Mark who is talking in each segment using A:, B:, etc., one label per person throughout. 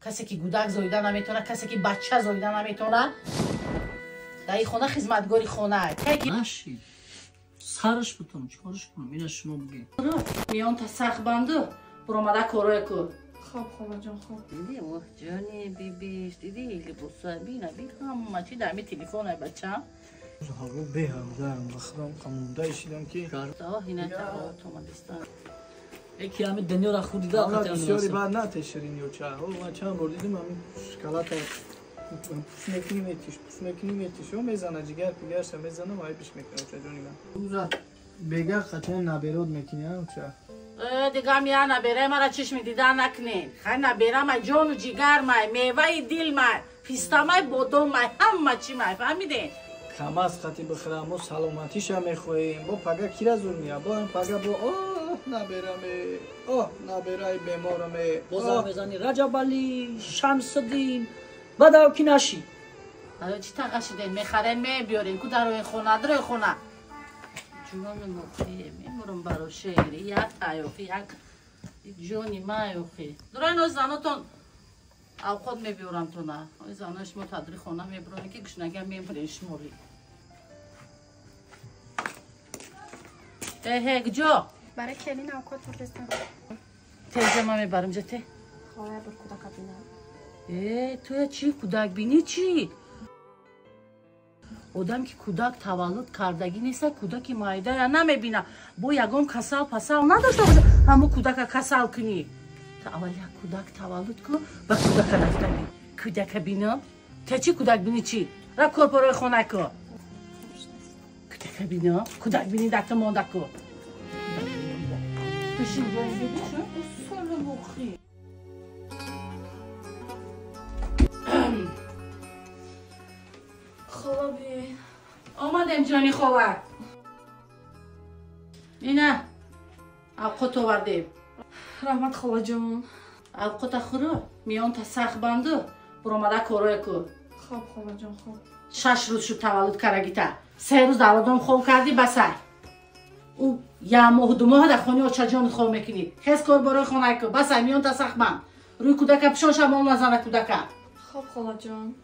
A: کسی که گودک زایده نمیتونه، کسی که بچه زایده نمیتونه در این خونه خدمتگاری خونه
B: نشی سرش بتونم چیکارش کنم؟ اینو شما بگید.
A: میان تا سخت بنده برآمده کارای کو.
C: خب خاله جان خوب.
A: دیدی اوه جانی بیبیش دیدی لباسا بینا بی همه چی در می تلفن بچه‌م.
D: حالا به هم دارم بخدم قمونده شدم که
A: تا هینا تا تو مدستان.
B: یکی همه دنیا را خوردیده
D: حالا
B: آخه
D: بسیاری بعد نتشرین یا چه من چند بار دیدم همین شکلات پوش میکنیمتیش و میزنه جگر پیگرش میزنه و پیش میکنه چه جونی من روزا بگه قطعا نبرود میکنی ها چه
A: دیگه میا نبره مرا چشم دیدن نکنین خیلی نبره ما جون و جگر ما میوه دل ما پیستا ما بادام ما همه چی ما فهمیدین
D: کم از خطی بخرم و سلامتیش هم میخواییم با پگه کی را زور میا با هم پگه با نبرمه نبره بیمارمه
B: بازم میزنی رجب علی شمس الدین بداو کی نشی
A: حالا چی تاقه شدین میخرین میبیارین که در روی خونه در روی خونه جون مخیه میمورم برای شعری یک تایوخی یک جونی مایوخی درای نو زناتون او خود میبیارم تو نه اوی زناش ما تدری خونه میبرونی که گشنگه میبرین شموری هک جو
C: برای کلین اوقات بفرستم.
A: تیزه ما میبرم جته
C: خاله بر کودک بینم.
A: تو چی کودک بینی چی؟ آدم که کودک تولد کردگی نیست کودک مایده یا نمیبینه با یگان کسل پسل نداشته باشه همون کودک کسل کنی تا اول یک کودک تولد کن با کودک رفتگی کودک بینم تا چی کودک بینی چی؟ را کورپورای خونه کن کودک بینم کودک بینی دکتا مانده کن بشین جایی ببیشن سال مخی
C: خوابی.
A: آمدم جانی خواه اینه اوقات آوردیم
C: رحمت خاله جان.
A: اوقات خورو میان تا سخت بنده برآمده کارای کو
C: خب خاله جان خوب.
A: 6 روز شد تولد کرگیتا 3 روز دولدم خواب کردی بسر او یه ماه دو ماه در خانه آچه جان خواب میکنی حس کار برای خانه کو بسر میان تا سخت بند روی کودک پیشان شما نزنه کودک
C: خب خاله جان.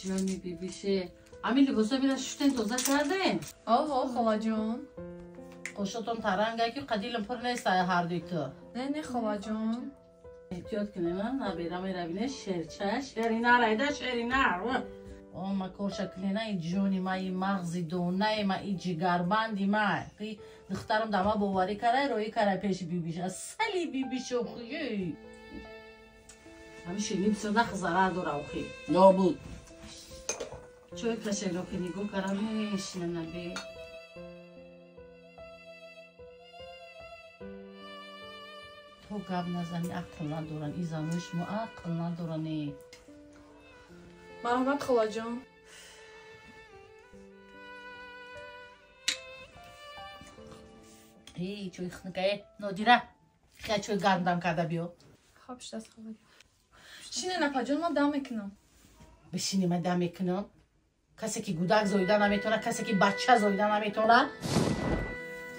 A: جانی بیبیشه همین لباسا بیره شوشتین توزه کردین
C: آه خاله جان.
A: قشتون ترنگه که قدیلم پر نیست هر دوی تو
C: نه خاله جان.
A: احتیاط کنیم نبیرم روینه شرچه شرینه رایده شرینه ما کار شکلینه این جونی ما این مغزی دونه ما این جگربندی ما دخترم دمه باوری کرده روی کرده پیش بیبیش اصلی بیبیش و خویی همیشه نیم سرده خزاره داره و خوی
B: یا بود
A: چوی کشگاه که نگو کرده میشنه نبی تو گب نزنی عقل ندارن این زنوش ما عقل ندارنی
C: مرحمت خاله جان.
A: ای چوی خنگه نادیره خیلی چوی گرم دم کرده بیو
C: خب شد از خاله جان. چینه نپا جان ما دم میکنم.
A: بشینی من دم میکنم کسی که گودک زایده نمیتونه کسی که بچه زایده نمیتونه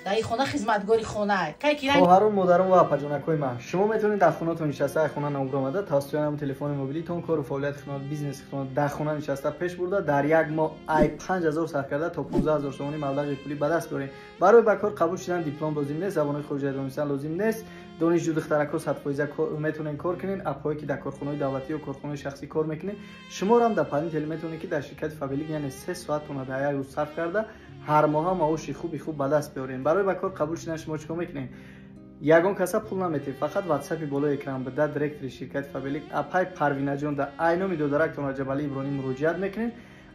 A: در این خونه خدمتگاری خونه
D: خواهران مادران و اپاجونکای من شما میتونید در خونه‌تون نشسته خونه نمبر آمده توسط همون تلفن موبیلیتون کار و فعالیت خدمات بیزنس خدمات در خونه نشسته پیش برده در یک ماه 5000 سر کرده تا 15000 تومانی مبلغ پولی به دست بیارین برای به کار قبول شدن دیپلم لازم نیست زبان خارجی دانستن لازم نیست دانشجو دخترکو صد فایزه میتونین کار کنین اپایی که در کارخونه دولتی و کارخونه شخصی کار میکنین شما رو هم در پنل میتونین که در شرکت فابریک یعنی 3 ساعت تون در یک روز صرف کرده هر ماه معاش خوبی به دست بیارین برای به کار قبول شدن شما چیکار میکنین یگان کسا پول نمیته فقط واتساپ بالای اکران بده دایرکت شرکت فابریک اپای پروینه جان در اینومی دو درکتون رجب علی ابراهیم مراجعت میکنین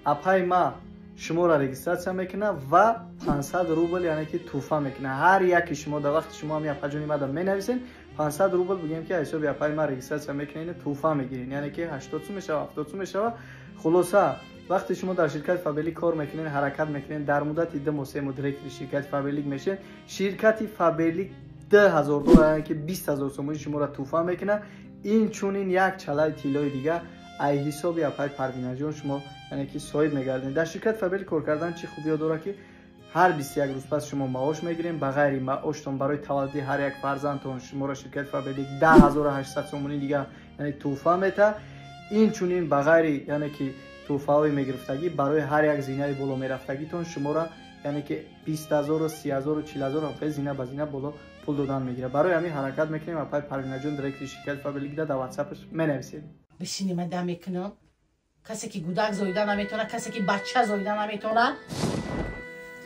D: اپای ما شما را رجیستراسیون میکنه و 500 روبل یعنی که توفه میکنه هر یکی شما در وقت شما می اپا جونی ماده مینویسین 500 روبل بگیم که حساب اپای ما رجیستراسیون میکنین توفه میگیرین یعنی که 80 سو میشه 70 سو میشه خلاصه وقتی شما در شرکت فابریک کار میکنین حرکت میکنین در مدت 2 ماه 3 ماه دایرکت شرکت فابریک میشین شرکت فابریک 10000 دلار یعنی که 20000 تومان شما را توفه میکنه این چونین یک چلای طلای دیگه ای حسابی اپای پروینه جان شما یعنی که صاحب میگردین. در شرکت فابریک کار کردن چی خوبی داره که هر 21 روز پس شما معاش میگیرین. به غیر معاشتون برای تولد هر یک فرزندتون شما را شرکت فابریک 10800 سومونی دیگه یعنی تحفه میده. این چونین به غیر یعنی که تحفه های میگرفتگی برای هر یک زینه بالا میرفتگیتون شما را یعنی که 20000 و 30000 و 40000 روپیه زینه به زینه بالا پول دادن میگیره. برای همین حرکت میکنیم اپای پروینه جان دایرکت شرکت فابریک در واتساپش مینویسید.
A: بشینیم دم میکنم. کسی که گودک زایده نمیتونه، کسی که بچه زایده نمیتونه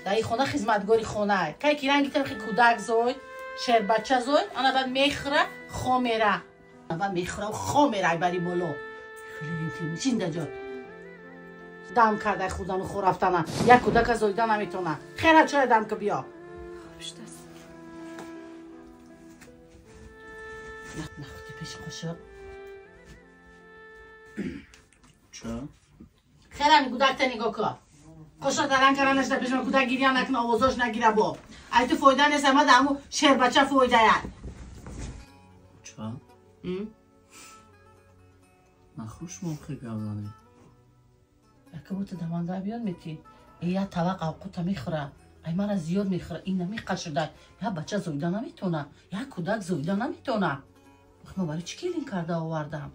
A: در این خونه خدمتگاری خونه که کی رنگی طرف کودک زاید شیر بچه زاید انا بعد میخره خامیره بعد میخره و خامیره بری بالا خیلی چین جان دم کرده خودانو خور رفتنه یک کودک زایده نمیتونه. خیره چرا دم که بیا نخوتی پیش خوشه
D: چرا؟
A: خیره می کودک تا نگاه که خوشا تران کردنش در پیش من کودک گیری هم نکنه آوازاش نگیره با ای تو فایده نیست اما در همون شیر بچه فایده ید
E: چرا؟ نخوش موقع گردانی
A: یکی بود دمانده بیاد میتی یا طبق اوقات میخوره ای من زیاد میخوره این نمیقشده یا بچه زایده نمیتونه یا کودک زایده نمیتونه ما برای چی کلین کرده آوردم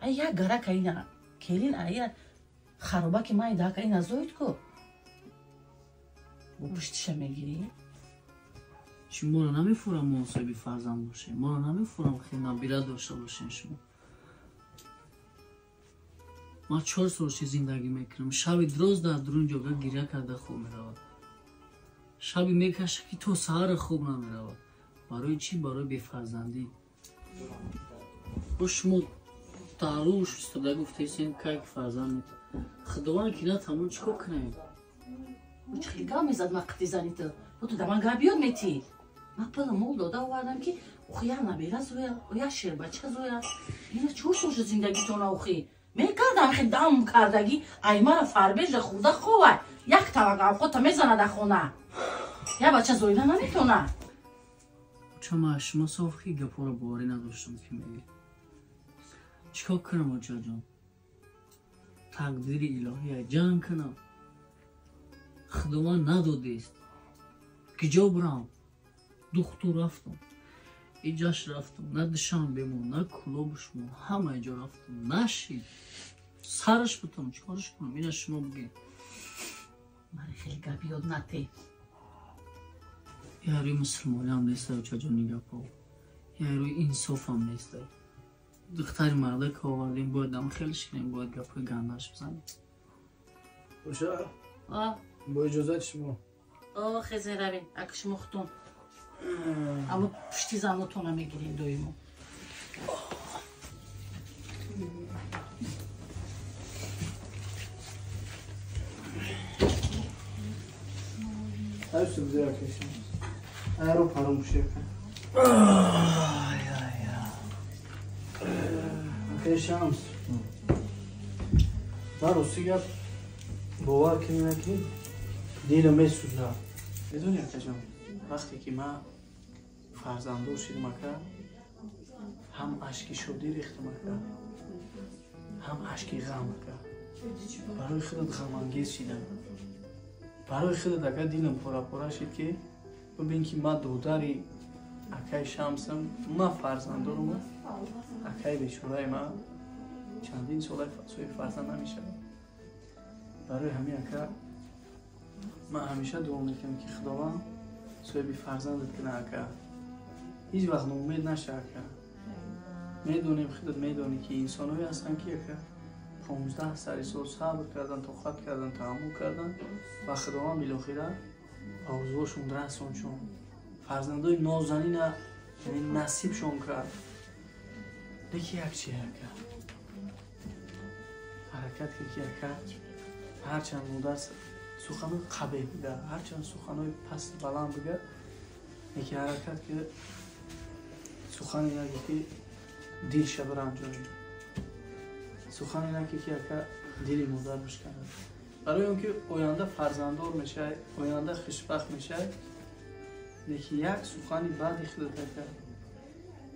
A: ای یک گره که اینه کلین ای خرابه که من داکه این زاید کو و پشتش میگیری
E: چی ما رو نمیفورم مناسبی فرزند باشه ما رو نمیفورم خیلی نبیره داشته باشین شما ما 4 سالشی زندگی میکنم شبی دروز در درون جاگه گیره کرده خوب میرود شبی میکشه که تو سهر خوب نمیرود برای چی؟ برای بفرزندی و شما تاروش استاده گفته ایسین که یک فرزند میتونه خداوند که نه تمام چیکار کنیم
A: چه خیلی گاه میزد وقتی زنی تو تو دمان گاه بیاد میتی من پل مول داده آوردم که اوخی یا نبیره زویا و یا شیر بچه زویا اینه چور سوش زندگی تونه اوخی میکردم خیلی دم کردگی ایمه را فربیج خوده خوبه یک طبقه خود تا میزنه در خونه یا بچه زویده نمیتونه
E: چما شما صافی گپا رو باوری نداشتم که میگی چیکار کنم آجا جان تقدیر الهی جنگ کنم خداوند ندادیست که جا برم دختر رفتم ایجاش رفتم نه دشان بمون نه کلوبش بمون همه ایجا رفتم نشید سرش بتم چیکارش کنم اینه شما بگی
A: من خیلی گاه بیاد نتی
E: یه روی مسلمانی هم نیسته و چجا نگه پا یه روی انصاف هم نیسته دختری مرده که آوردیم باید هم خیلی شکنیم باید گپای گندش بزنیم
D: باشه
A: آه
D: با اجازت شما
A: آه خیزه روین اکش مختون اما پشتی زناتونه میگیرین دویمو
D: هرچی بزیر کشیم رو پراموشه کن کشم من راستی گفت باور کنی نکنی دیلم میسوزه میدونی اکا جان وقتی که من فرزندور شدم اکا هم عشقی شادی ریختم اکا هم عشقی غم اکا برای خودت غم انگیز شدم برای خودت اکا دیلم پورا شد که ببین که من دوداری اکای شمسم من فرزندورم اکای بیچاره من چندین سال سوی فرزند نمیشه برای همین اکا من همیشه دعا میکنم که خداوند سوی بی فرزندت کنه اکا هیچ وقت ناامید نشه اکا میدونیم خودت میدونی که انسانهایی هستن که اکا 15 سال صبر کردن طاقت کردن تحمل کردن و خداوند بالاخره آرزوشون رسوندشون فرزندای نازنین یعنی نصیبشون کرد دیگه یک چیه کرد حرکت که کرد هرچند مدر سخنوی قبیل بگه هرچند سخنوی پست بلند بگه یکی حرکت که سخن اینه که دیل شبر انجامی سخن اینه که دیلی مدر بشکنه برای اون که آینده فرزندار میشه آینده خوشبخت میشه یکی یک سخنی بعد خودت کرد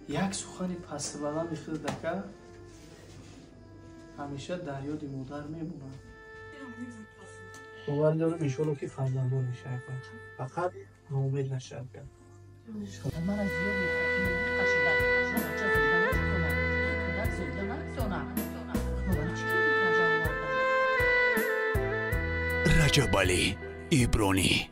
D: یک سخنی پست بلند خودت کرد همیشه در یاد مادر میمونم. باور دارم انشالله که فرزندان میشه. فقط ناامید نشد کرد.
A: من از زیاد میخوام قشنگ
F: رجب علی ایبرانی